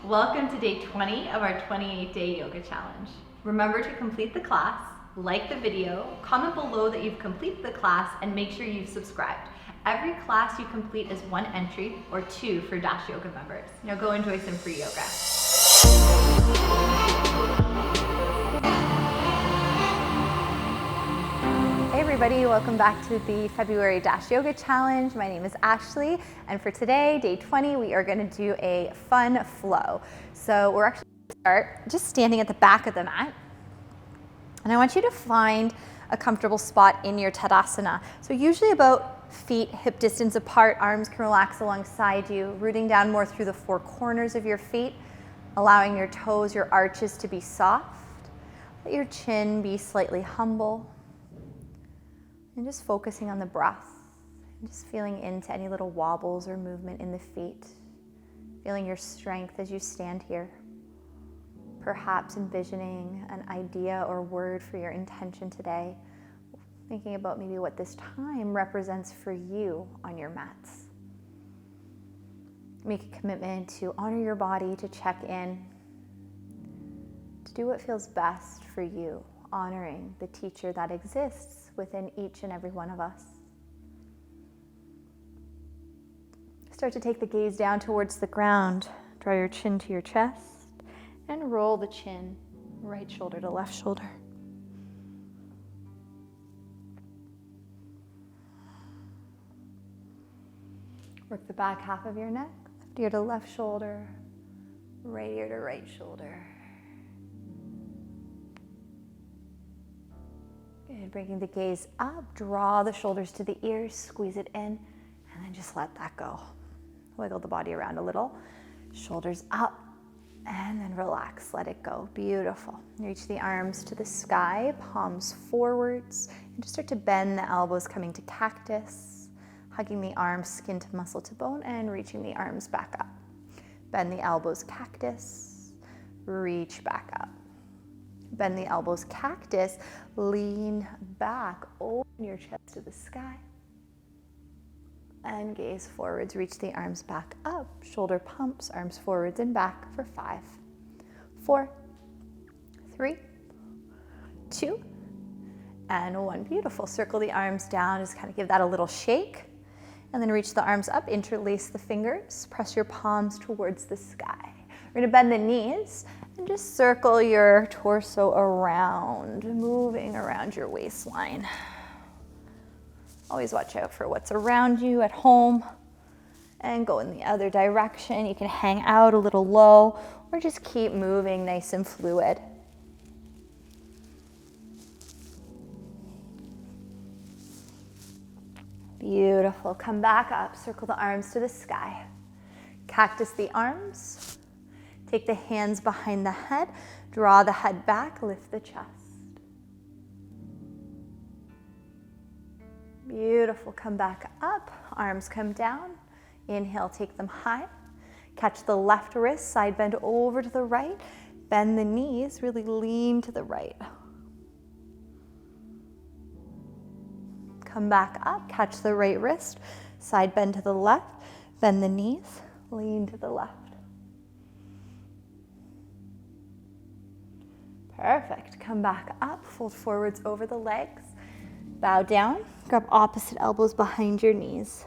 Welcome to day 20 of our 28-day yoga challenge. Remember to complete the class, like the video, comment below that you've completed the class, and make sure you've subscribed. Every class you complete is 1 entry or 2 for Dash Yoga members. Now go enjoy some free yoga. Hey everybody, welcome back to the February Dash Yoga Challenge. My name is Ashleigh, and for today, day 20, we are going to do a fun flow. So we're actually going to start just standing at the back of the mat, and I want you to find a comfortable spot in your Tadasana. So usually about feet hip distance apart, arms can relax alongside you, rooting down more through the 4 corners of your feet, allowing your toes, your arches to be soft. Let your chin be slightly humble. And just focusing on the breath, and just feeling into any little wobbles or movement in the feet, feeling your strength as you stand here. Perhaps envisioning an idea or word for your intention today, thinking about maybe what this time represents for you on your mats. Make a commitment to honor your body, to check in, to do what feels best for you, honoring the teacher that exists within each and every one of us. Start to take the gaze down towards the ground. Draw your chin to your chest and roll the chin, right shoulder to left shoulder. Work the back half of your neck, left ear to left shoulder, right ear to right shoulder. Good, bringing the gaze up, draw the shoulders to the ears, squeeze it in, and then just let that go. Wiggle the body around a little, shoulders up, and then relax, let it go. Beautiful. Reach the arms to the sky, palms forwards, and just start to bend the elbows, coming to cactus, hugging the arms, skin to muscle to bone, and reaching the arms back up. Bend the elbows, cactus, reach back up. Bend the elbows, cactus, lean back, open your chest to the sky, and gaze forwards. Reach the arms back up, shoulder pumps, arms forwards and back for 5, 4, 3, 2, and 1. Beautiful. Circle the arms down, just kind of give that a little shake, and then reach the arms up, interlace the fingers, press your palms towards the sky. We're going to bend the knees and just circle your torso around, moving around your waistline. Always watch out for what's around you at home and go in the other direction. You can hang out a little low or just keep moving nice and fluid. Beautiful. Come back up, circle the arms to the sky. Cactus the arms. Take the hands behind the head, draw the head back, lift the chest. Beautiful, come back up, arms come down. Inhale, take them high. Catch the left wrist, side bend over to the right. Bend the knees, really lean to the right. Come back up, catch the right wrist, side bend to the left. Bend the knees, lean to the left. Perfect. Come back up, fold forwards over the legs. Bow down, grab opposite elbows behind your knees.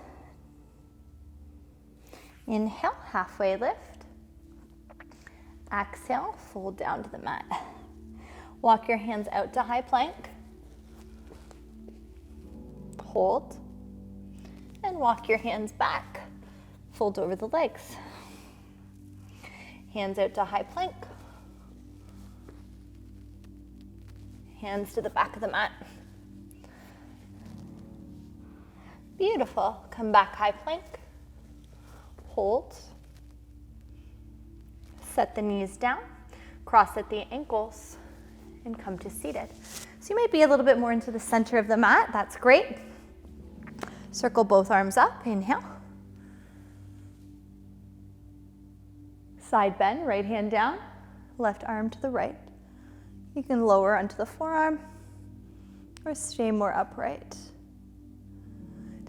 Inhale, halfway lift. Exhale, fold down to the mat. Walk your hands out to high plank. Hold. And walk your hands back. Fold over the legs. Hands out to high plank. Hands to the back of the mat. Beautiful. Come back high plank. Hold. Set the knees down. Cross at the ankles and come to seated. So you might be a little bit more into the center of the mat. That's great. Circle both arms up. Inhale. Side bend, right hand down, left arm to the right. You can lower onto the forearm or stay more upright.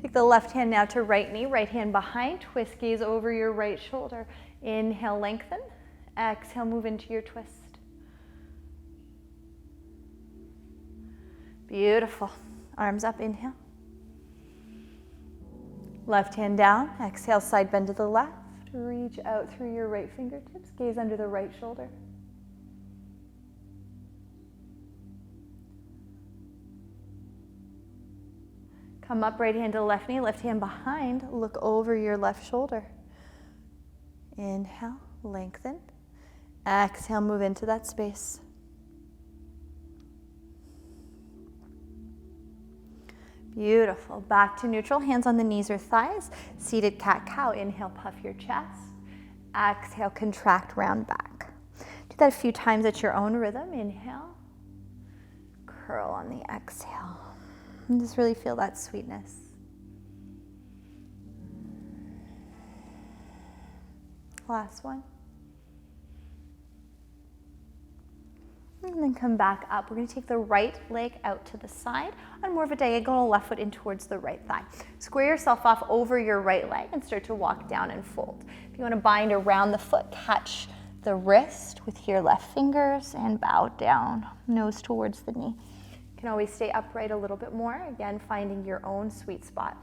Take the left hand now to right knee, right hand behind, twist gaze over your right shoulder. Inhale, lengthen. Exhale, move into your twist. Beautiful. Arms up, inhale. Left hand down, exhale, side bend to the left. Reach out through your right fingertips, gaze under the right shoulder. Come up, right hand to left knee, left hand behind, look over your left shoulder. Inhale, lengthen. Exhale, move into that space. Beautiful. Back to neutral, hands on the knees or thighs. Seated cat-cow. Inhale, puff your chest. Exhale, contract, round back. Do that a few times at your own rhythm. Inhale. Curl on the exhale. And just really feel that sweetness. Last one. And then come back up. We're going to take the right leg out to the side on more of a diagonal, left foot in towards the right thigh. Square yourself off over your right leg and start to walk down and fold. If you want to bind around the foot, catch the wrist with your left fingers and bow down, nose towards the knee. You can always stay upright a little bit more, again, finding your own sweet spot.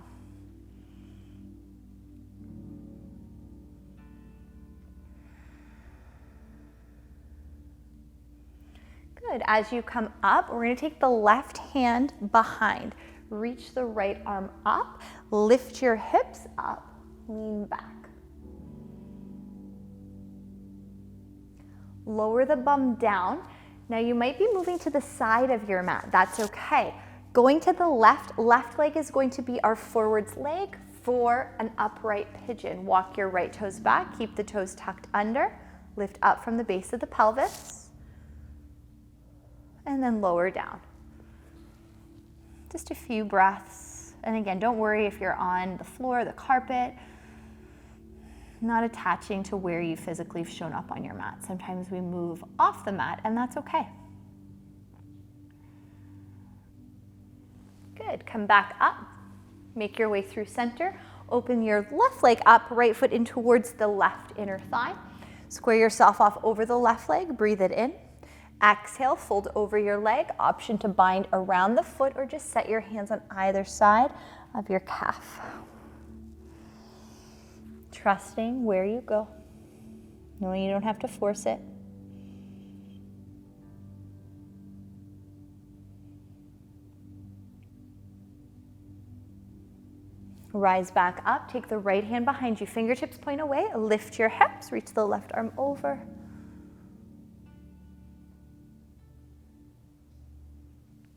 Good. As you come up, we're going to take the left hand behind. Reach the right arm up. Lift your hips up. Lean back. Lower the bum down. Now you might be moving to the side of your mat. That's okay. Going to the left leg is going to be our forwards leg for an upright pigeon. Walk your right toes back. Keep the toes tucked under. Lift up from the base of the pelvis. And then lower down. Just a few breaths. And again, don't worry if you're on the floor, the carpet, not attaching to where you physically have shown up on your mat. Sometimes we move off the mat, and that's okay. Good. Come back up. Make your way through center. Open your left leg up, right foot in towards the left inner thigh. Square yourself off over the left leg. Breathe it in. Exhale, fold over your leg. Option to bind around the foot or just set your hands on either side of your calf. Trusting where you go, knowing you don't have to force it. Rise back up, take the right hand behind you, fingertips point away, lift your hips, reach the left arm over.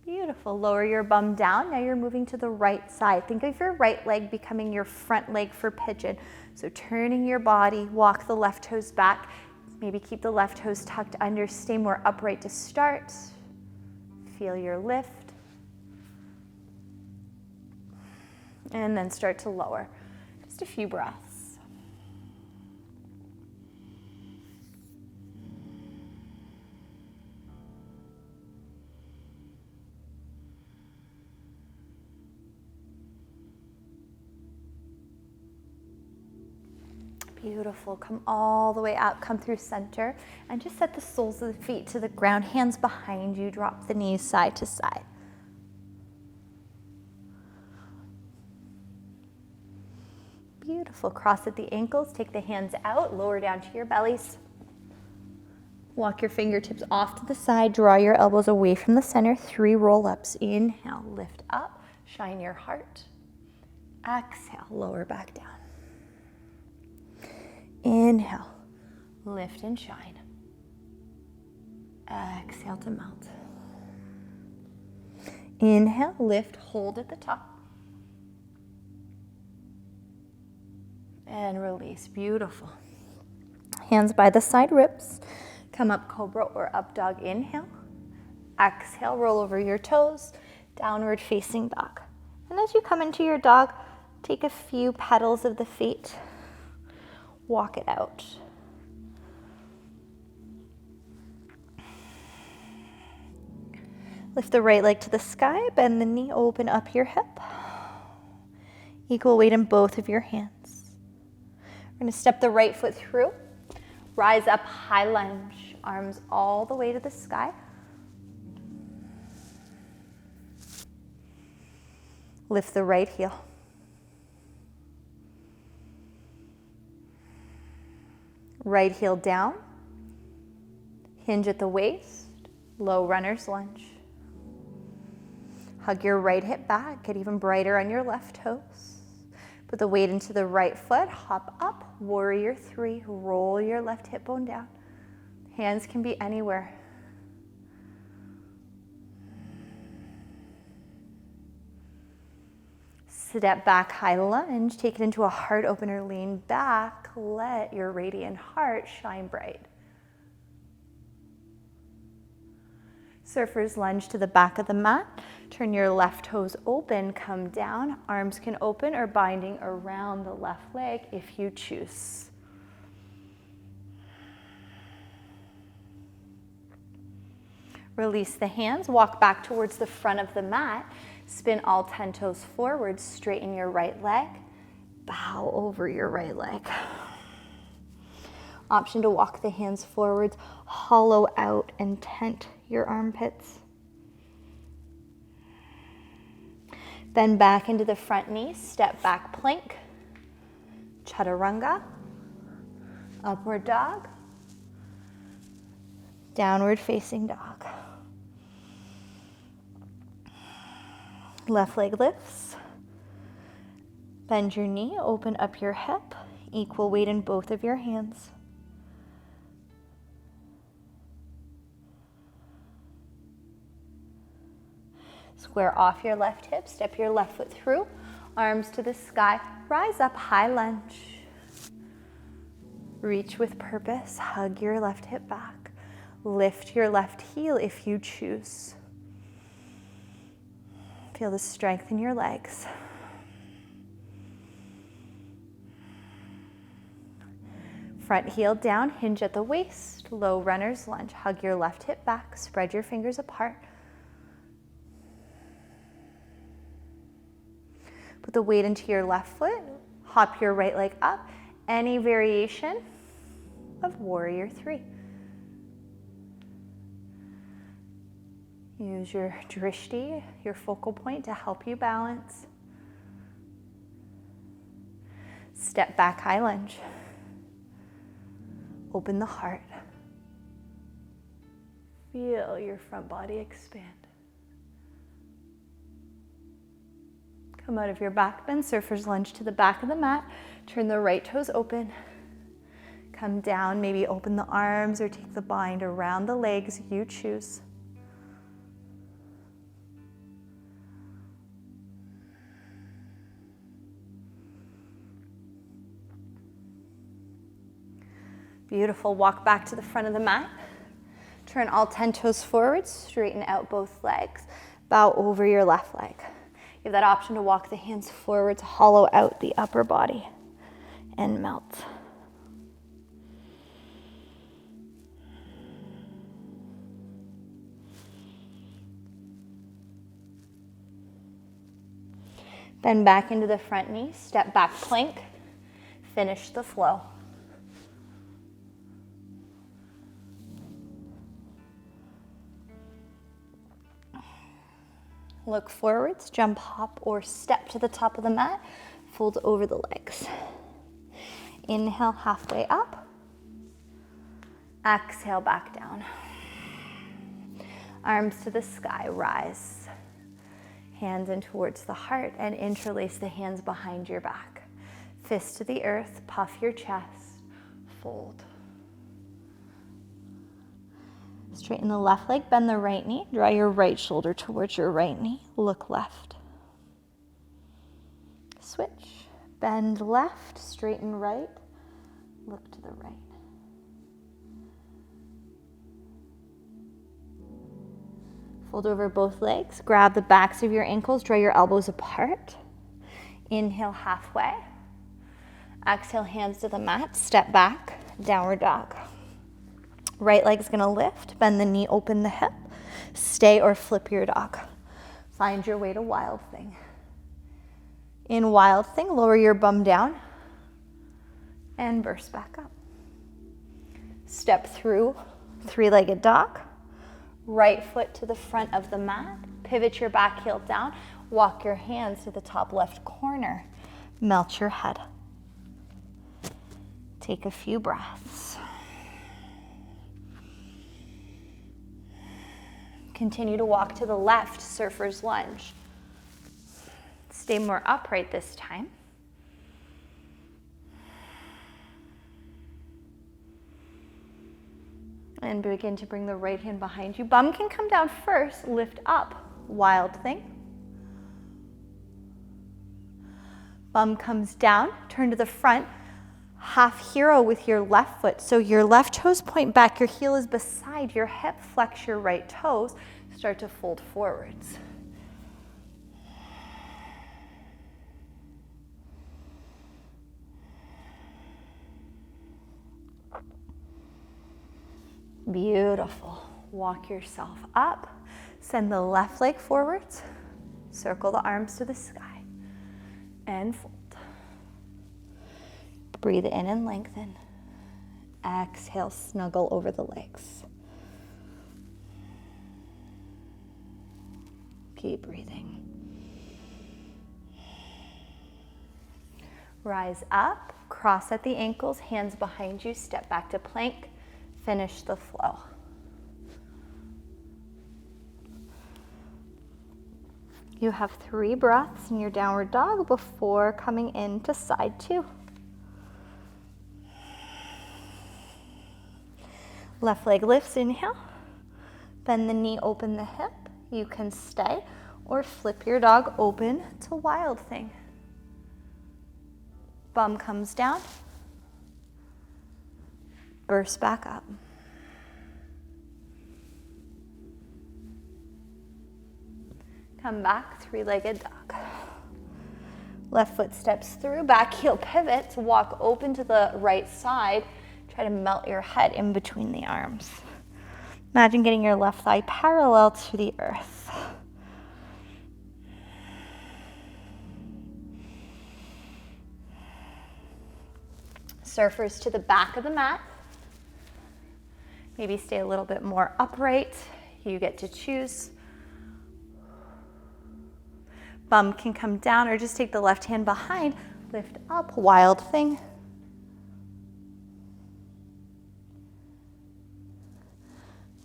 Beautiful. Lower your bum down. Now you're moving to the right side. Think of your right leg becoming your front leg for pigeon. So turning your body, walk the left toes back. Maybe keep the left toes tucked under. Stay more upright to start. Feel your lift. And then start to lower. Just a few breaths. Beautiful. Come all the way up, come through center, and just set the soles of the feet to the ground, hands behind you, drop the knees side to side. Beautiful. Cross at the ankles, take the hands out, lower down to your bellies. Walk your fingertips off to the side, draw your elbows away from the center, 3 roll-ups. Inhale, lift up, shine your heart. Exhale, lower back down. Inhale, lift and shine. Exhale to melt. Inhale, lift, hold at the top. And release. Beautiful. Hands by the side ribs. Come up cobra or up dog. Inhale. Exhale, roll over your toes. Downward facing dog. And as you come into your dog, take a few petals of the feet. Walk it out. Lift the right leg to the sky, bend the knee, open up your hip. Equal weight in both of your hands. We're going to step the right foot through. Rise up, high lunge, arms all the way to the sky. Lift the right heel. Right heel down. Hinge at the waist, low runner's lunge. Hug your right hip back, get even brighter on your left toes. Put the weight into the right foot, hop up, warrior three, roll your left hip bone down. Hands can be anywhere. Step back, high lunge, take it into a heart opener, lean back, let your radiant heart shine bright. Surfer's lunge to the back of the mat. Turn your left toes open, come down. Arms can open or binding around the left leg if you choose. Release the hands, walk back towards the front of the mat. Spin all 10 toes forward, straighten your right leg. Bow over your right leg. Option to walk the hands forwards, hollow out and tent your armpits. Bend back into the front knee, step back plank, chaturanga, upward dog, downward facing dog. Left leg lifts. Bend your knee, open up your hip, equal weight in both of your hands. Square off your left hip, step your left foot through, arms to the sky, rise up, high lunge. Reach with purpose, hug your left hip back. Lift your left heel if you choose. Feel the strength in your legs. Front heel down, hinge at the waist, low runner's lunge. Hug your left hip back, spread your fingers apart. Put the weight into your left foot, hop your right leg up. Any variation of warrior three. Use your drishti, your focal point, to help you balance. Step back, high lunge. Open the heart. Feel your front body expand. Come out of your back bend, surfer's lunge to the back of the mat. Turn the right toes open. Come down, maybe open the arms or take the bind around the legs, you choose. Beautiful, walk back to the front of the mat. Turn all 10 toes forward, straighten out both legs. Bow over your left leg. You have that option to walk the hands forward to hollow out the upper body and melt. Bend back into the front knee, step back plank, finish the flow. Look forwards, jump, hop, or step to the top of the mat. Fold over the legs. Inhale, halfway up. Exhale, back down. Arms to the sky, rise. Hands in towards the heart and interlace the hands behind your back. Fist to the earth, puff your chest, fold. Straighten the left leg, bend the right knee, draw your right shoulder towards your right knee, look left. Switch, bend left, straighten right, look to the right. Fold over both legs, grab the backs of your ankles, draw your elbows apart. Inhale, halfway. Exhale, hands to the mat, step back, downward dog. Right leg's gonna lift, bend the knee, open the hip, stay or flip your dog. Find your way to wild thing. In wild thing, lower your bum down and burst back up. Step through three-legged dog. Right foot to the front of the mat. Pivot your back heel down. Walk your hands to the top left corner. Melt your head. Take a few breaths. Continue to walk to the left, surfer's lunge. Stay more upright this time. And begin to bring the right hand behind you. Bum can come down first, lift up, wild thing. Bum comes down, turn to the front, half hero with your left foot. So your left toes point back, your heel is beside your hip, flex your right toes, start to fold forwards. Beautiful. Walk yourself up. Send the left leg forwards. Circle the arms to the sky. And fold. Breathe in and lengthen. Exhale, snuggle over the legs. Keep breathing. Rise up, cross at the ankles, hands behind you, step back to plank. Finish the flow. You have 3 breaths in your downward dog before coming into side 2. Left leg lifts, inhale. Bend the knee, open the hip. You can stay or flip your dog open to wild thing. Bum comes down. Burst back up. Come back, three-legged dog. Left foot steps through, back heel pivots, walk open to the right side. Try to melt your head in between the arms. Imagine getting your left thigh parallel to the earth. Surfers to the back of the mat. Maybe stay a little bit more upright. You get to choose. Bum can come down or just take the left hand behind. Lift up, wild thing.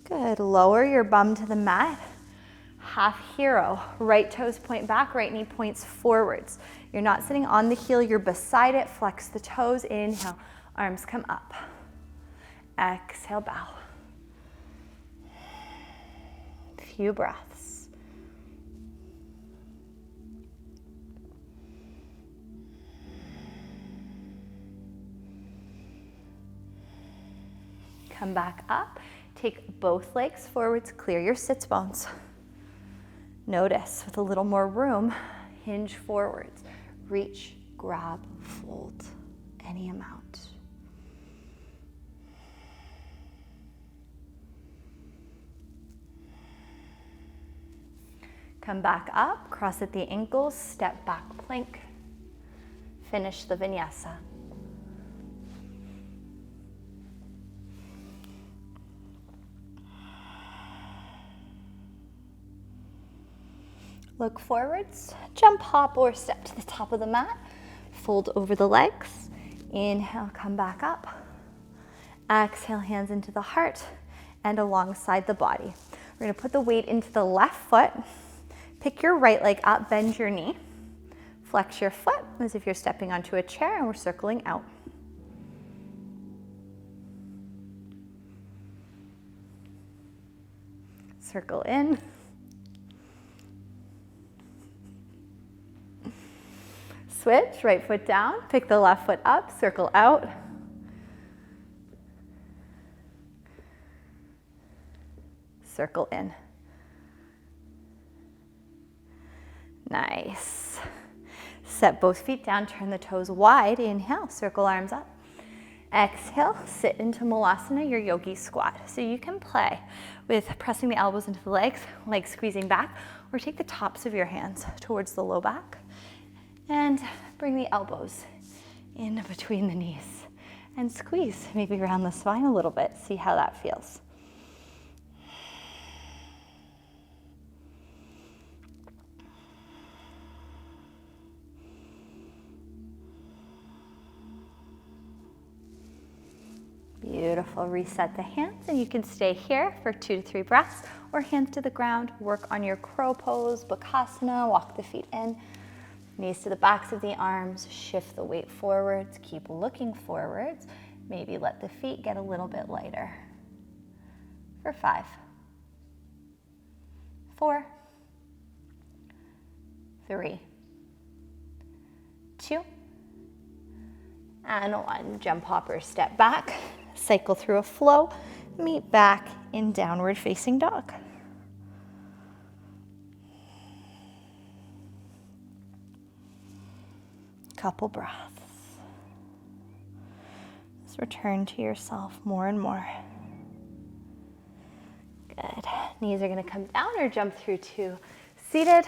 Good. Lower your bum to the mat. Half hero. Right toes point back, right knee points forwards. You're not sitting on the heel, you're beside it. Flex the toes. Inhale, arms come up. Exhale, bow. Few breaths. Come back up. Take both legs forwards, clear your sits bones. Notice with a little more room, hinge forwards. Reach, grab, fold, any amount. Come back up, cross at the ankles, step back plank. Finish the vinyasa. Look forwards, jump, hop, or step to the top of the mat. Fold over the legs. Inhale, come back up. Exhale, hands into the heart and alongside the body. We're gonna put the weight into the left foot. Pick your right leg up, bend your knee. Flex your foot as if you're stepping onto a chair, and we're circling out. Circle in. Switch, right foot down, pick the left foot up, circle out. Circle in. Nice. Set both feet down, turn the toes wide. Inhale, circle arms up. Exhale, sit into Malasana, your Yogi Squat. So you can play with pressing the elbows into the legs squeezing back, or take the tops of your hands towards the low back. And bring the elbows in between the knees And squeeze, maybe around the spine a little bit. See how that feels. Beautiful. Reset the hands, and you can stay here for 2 to 3 breaths, or hands to the ground. Work on your crow pose, bakasana. Walk the feet in, knees to the backs of the arms. Shift the weight forwards. Keep looking forwards. Maybe let the feet get a little bit lighter. For 5, 4, 3, 2, and 1. Jump hopper, step back. Cycle through a flow, meet back in downward facing dog. Couple breaths. Just return to yourself more and more. Good. Knees are going to come down or jump through to seated.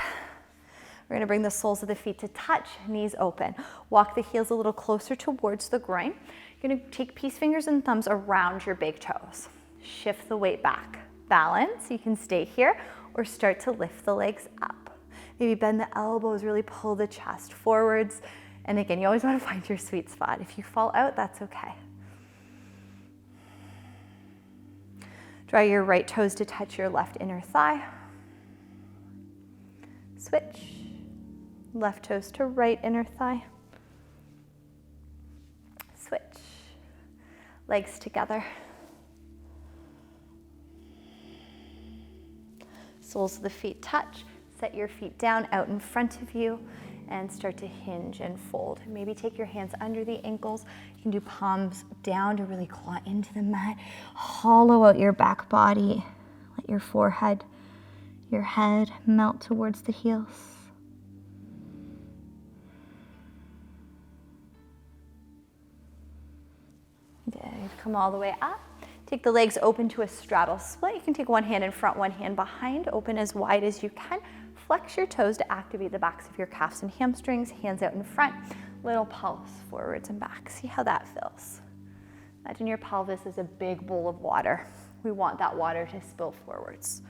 We're going to bring the soles of the feet to touch, knees open. Walk the heels a little closer towards the groin. You're going to take peace fingers and thumbs around your big toes. Shift the weight back. Balance. You can stay here or start to lift the legs up. Maybe bend the elbows, really pull the chest forwards. And again, you always want to find your sweet spot. If you fall out, that's okay. Draw your right toes to touch your left inner thigh. Switch. Left toes to right inner thigh. Switch. Legs together. Soles of the feet touch. Set your feet down out in front of you and start to hinge and fold. Maybe take your hands under the ankles. You can do palms down to really claw into the mat. Hollow out your back body. Let your forehead, your head melt towards the heels. Good. Come all the way up. Take the legs open to a straddle split. You can take one hand in front, one hand behind. Open as wide as you can. Flex your toes to activate the backs of your calves and hamstrings. Hands out in front. Little pulse forwards and back. See how that feels. Imagine your pelvis is a big bowl of water. We want that water to spill forwards.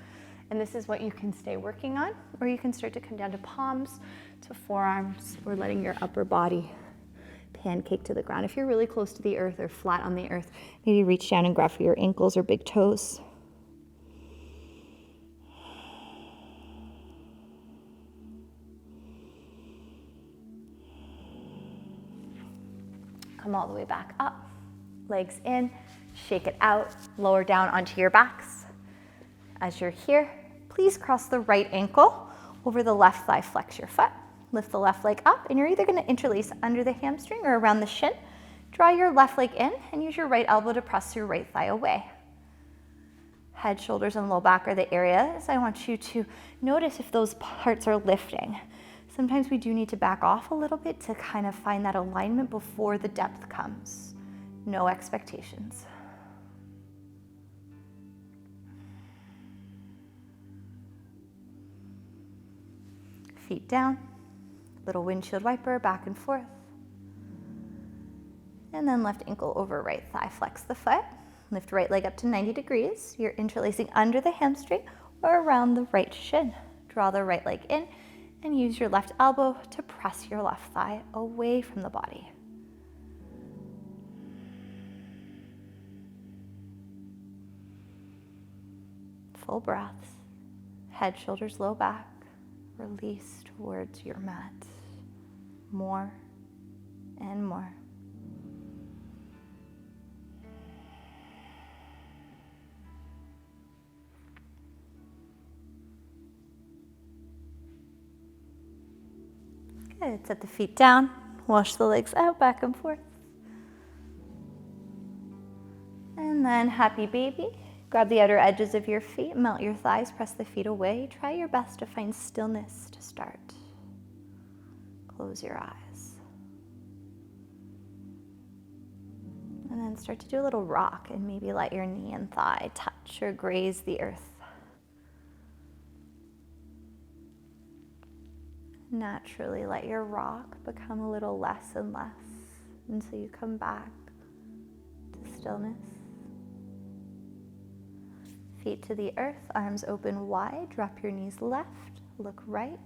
And this is what you can stay working on, or you can start to come down to palms, to forearms, or letting your upper body pancake to the ground. If you're really close to the earth or flat on the earth, maybe reach down and grab for your ankles or big toes. Come all the way back up. Legs in, shake it out, lower down onto your backs. As you're here, please cross the right ankle over the left thigh, flex your foot. Lift the left leg up, and you're either going to interlace under the hamstring or around the shin. Draw your left leg in and use your right elbow to press your right thigh away. Head, shoulders, and low back are the areas I want you to notice if those parts are lifting. Sometimes we do need to back off a little bit to kind of find that alignment before the depth comes. No expectations. Feet down. Little windshield wiper, back and forth. And then left ankle over right thigh. Flex the foot. Lift right leg up to 90 degrees. You're interlacing under the hamstring or around the right shin. Draw the right leg in and use your left elbow to press your left thigh away from the body. Full breaths. Head, shoulders, low back. Release towards your mat. More and more. Good. Set the feet down. Wash the legs out, back and forth. And then happy baby. Grab the outer edges of your feet, melt your thighs, press the feet away. Try your best to find stillness to start. Close your eyes. And then start to do a little rock and maybe let your knee and thigh touch or graze the earth. Naturally let your rock become a little less and less until you come back stillness. Feet to the earth, arms open wide. Drop your knees left, look right.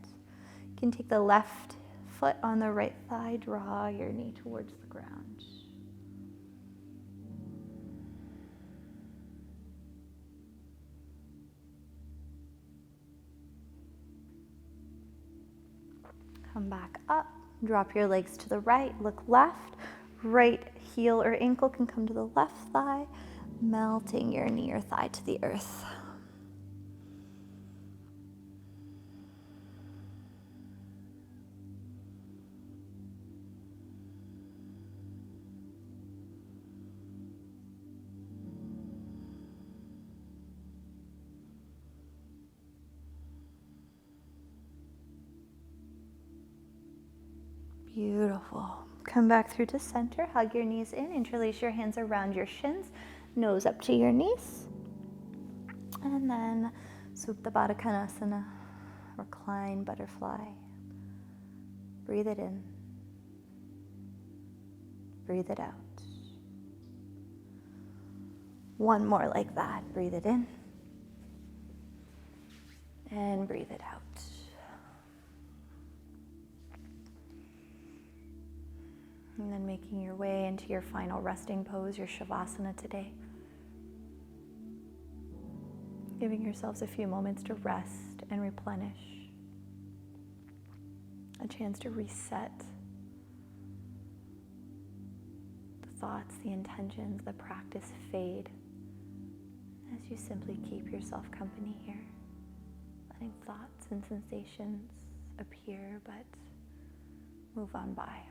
You can take the left foot on the right thigh, draw your knee towards the ground. Come back up, drop your legs to the right, look left. Right heel or ankle can come to the left thigh, melting your knee or thigh to the earth. Beautiful. Come back through to center, hug your knees in, interlace your hands around your shins, nose up to your knees. And then Supta Baddha Konasana, recline butterfly. Breathe it in. Breathe it out. One more like that. Breathe it in. And breathe it out. And then making your way into your final resting pose, your Shavasana today. Giving yourselves a few moments to rest and replenish. A chance to reset the thoughts, the intentions, the practice fade as you simply keep yourself company here. Letting thoughts and sensations appear but move on by.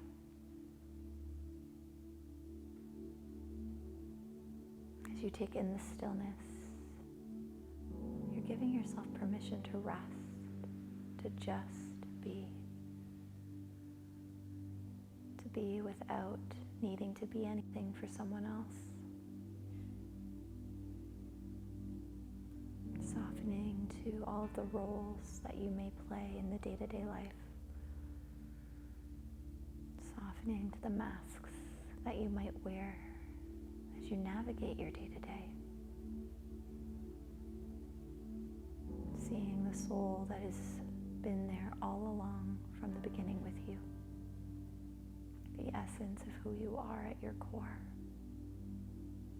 As you take in the stillness, you're giving yourself permission to rest, to just be. To be without needing to be anything for someone else. Softening to all of the roles that you may play in the day-to-day life. Softening to the masks that you might wear as you navigate your day-to-day. Seeing the soul that has been there all along from the beginning with you. The essence of who you are at your core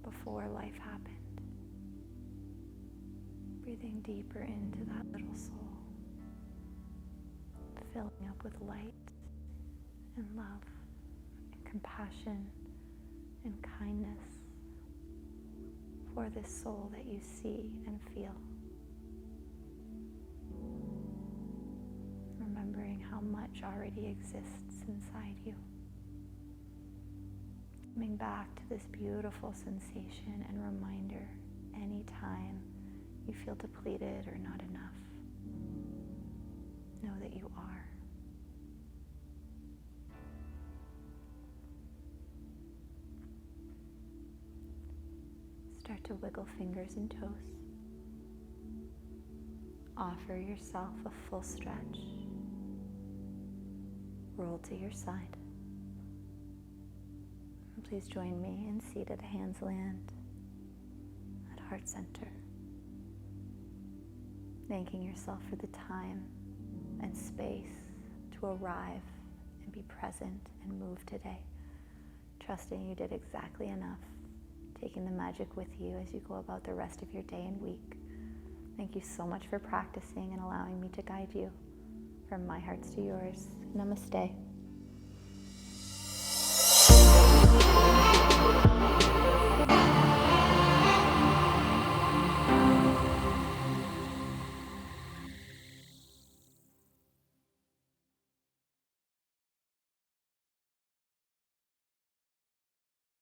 before life happened. Breathing deeper into that little soul, filling up with light and love and compassion and kindness for this soul that you see and feel. Remembering how much already exists inside you. Coming back to this beautiful sensation and reminder anytime you feel depleted or not enough. Know that you are. Start to wiggle fingers and toes. Offer yourself a full stretch. Roll to your side. And please join me in seated hands land at heart center. Thanking yourself for the time and space to arrive and be present and move today. Trusting you did exactly enough. Taking the magic with you as you go about the rest of your day and week. Thank you so much for practicing and allowing me to guide you. From my hearts to yours, namaste.